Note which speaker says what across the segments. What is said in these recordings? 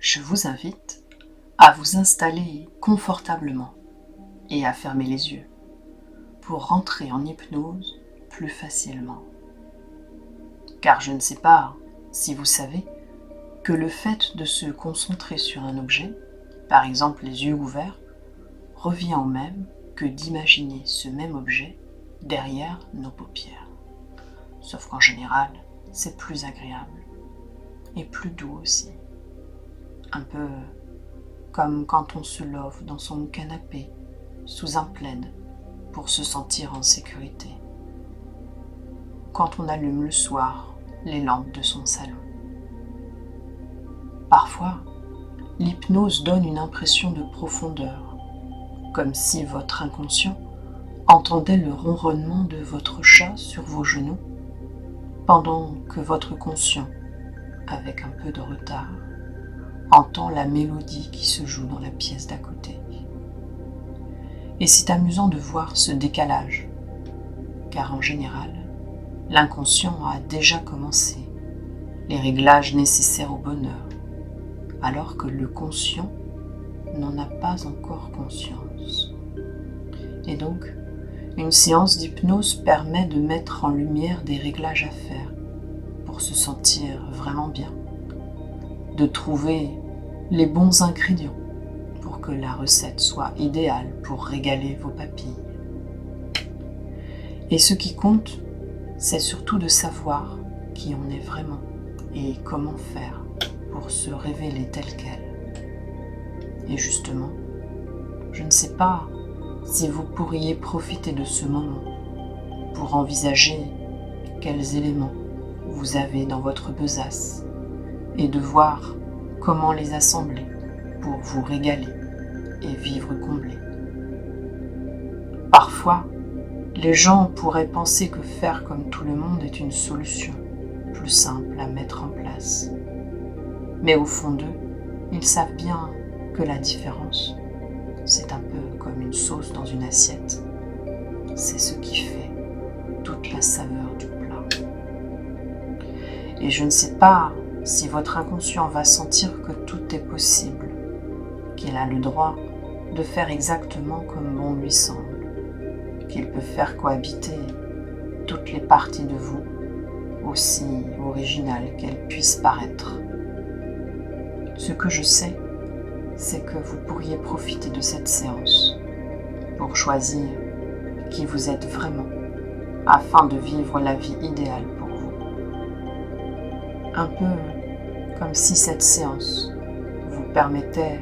Speaker 1: je vous invite à vous installer confortablement et à fermer les yeux pour rentrer en hypnose plus facilement. Car je ne sais pas si vous savez que le fait de se concentrer sur un objet, par exemple les yeux ouverts, revient au même que d'imaginer ce même objet derrière nos paupières. Sauf qu'en général, c'est plus agréable et plus doux aussi. Un peu comme quand on se love dans son canapé sous un plaid pour se sentir en sécurité. Quand on allume le soir les lampes de son salon. Parfois, l'hypnose donne une impression de profondeur, comme si votre inconscient entendait le ronronnement de votre chat sur vos genoux, pendant que votre conscient, avec un peu de retard, entend la mélodie qui se joue dans la pièce d'à côté. Et c'est amusant de voir ce décalage, car en général, l'inconscient a déjà commencé les réglages nécessaires au bonheur, alors que le conscient n'en a pas encore conscience. Et donc, une séance d'hypnose permet de mettre en lumière des réglages à faire pour se sentir vraiment bien, de trouver les bons ingrédients pour que la recette soit idéale pour régaler vos papilles. Et ce qui compte, c'est surtout de savoir qui on est vraiment et comment faire pour se révéler tel quel. Et justement, je ne sais pas si vous pourriez profiter de ce moment pour envisager quels éléments vous avez dans votre besace et de voir comment les assembler pour vous régaler et vivre comblé. Parfois, les gens pourraient penser que faire comme tout le monde est une solution plus simple à mettre en place. Mais au fond d'eux, ils savent bien que la différence, c'est un peu comme une sauce dans une assiette. C'est ce qui fait toute la saveur du plat. Et je ne sais pas si votre inconscient va sentir que tout est possible, qu'il a le droit de faire exactement comme bon lui semble, qu'il peut faire cohabiter toutes les parties de vous, aussi originales qu'elles puissent paraître. Ce que je sais, c'est que vous pourriez profiter de cette séance pour choisir qui vous êtes vraiment afin de vivre la vie idéale pour vous. Un peu comme si cette séance vous permettait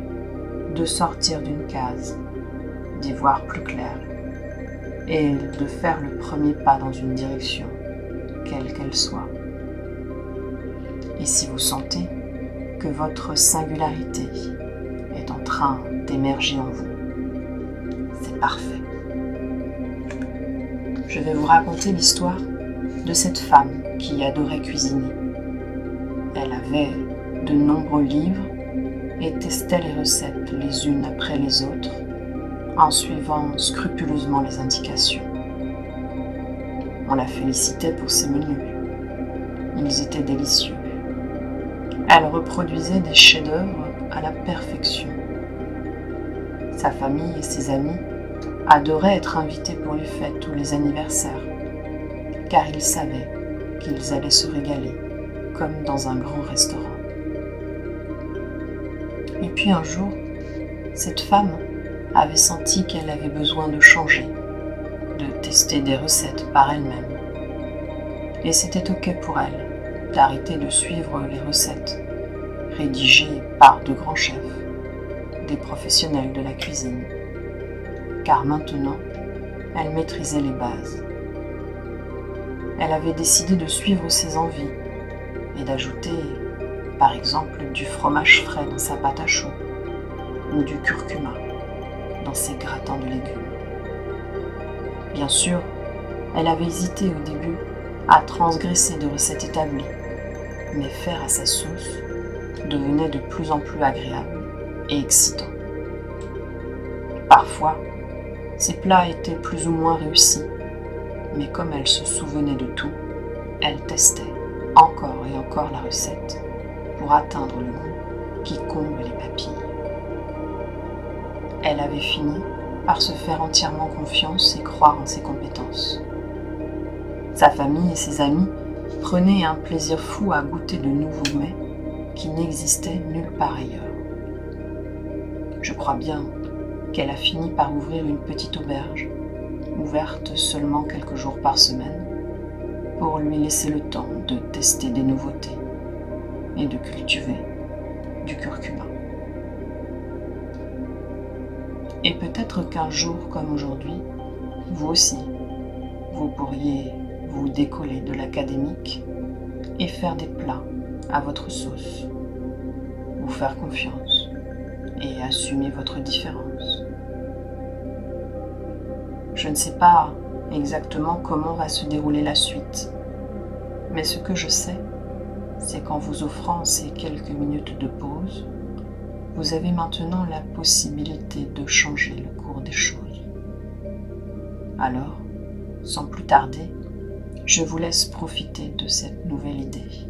Speaker 1: de sortir d'une case, d'y voir plus clair et de faire le premier pas dans une direction, quelle qu'elle soit. Et si vous sentez que votre singularité est en train d'émerger en vous, c'est parfait. Je vais vous raconter l'histoire de cette femme qui adorait cuisiner. Elle avait de nombreux livres et testait les recettes les unes après les autres en suivant scrupuleusement les indications. On la félicitait pour ses menus. Ils étaient délicieux. Elle reproduisait des chefs-d'œuvre à la perfection. Sa famille et ses amis adoraient être invités pour les fêtes ou les anniversaires, car ils savaient qu'ils allaient se régaler comme dans un grand restaurant. Et puis un jour, cette femme avait senti qu'elle avait besoin de changer, de tester des recettes par elle-même. Et c'était ok pour elle d'arrêter de suivre les recettes rédigées par de grands chefs, des professionnels de la cuisine, car maintenant, elle maîtrisait les bases. Elle avait décidé de suivre ses envies et d'ajouter, par exemple, du fromage frais dans sa pâte à choux ou du curcuma dans ses gratins de légumes. Bien sûr, elle avait hésité au début à transgresser de recettes établies, mais faire à sa sauce devenait de plus en plus agréable et excitant. Parfois, ses plats étaient plus ou moins réussis, mais comme elle se souvenait de tout, elle testait encore et encore la recette pour atteindre le goût qui comble avait fini par se faire entièrement confiance et croire en ses compétences. Sa famille et ses amis prenaient un plaisir fou à goûter de nouveaux mets qui n'existaient nulle part ailleurs. Je crois bien qu'elle a fini par ouvrir une petite auberge, ouverte seulement quelques jours par semaine, pour lui laisser le temps de tester des nouveautés et de cultiver du curcuma. Et peut-être qu'un jour comme aujourd'hui, vous aussi, vous pourriez vous décoller de l'académique et faire des plats à votre sauce, vous faire confiance et assumer votre différence. Je ne sais pas exactement comment va se dérouler la suite, mais ce que je sais, c'est qu'en vous offrant ces quelques minutes de pause, vous avez maintenant la possibilité de changer le cours des choses. Alors, sans plus tarder, je vous laisse profiter de cette nouvelle idée.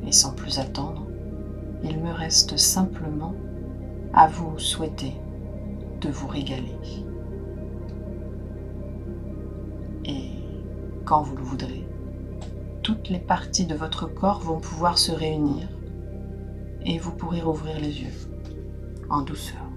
Speaker 1: Et sans plus attendre, il me reste simplement à vous souhaiter de vous régaler. Et quand vous le voudrez, toutes les parties de votre corps vont pouvoir se réunir et vous pourrez rouvrir les yeux en douceur.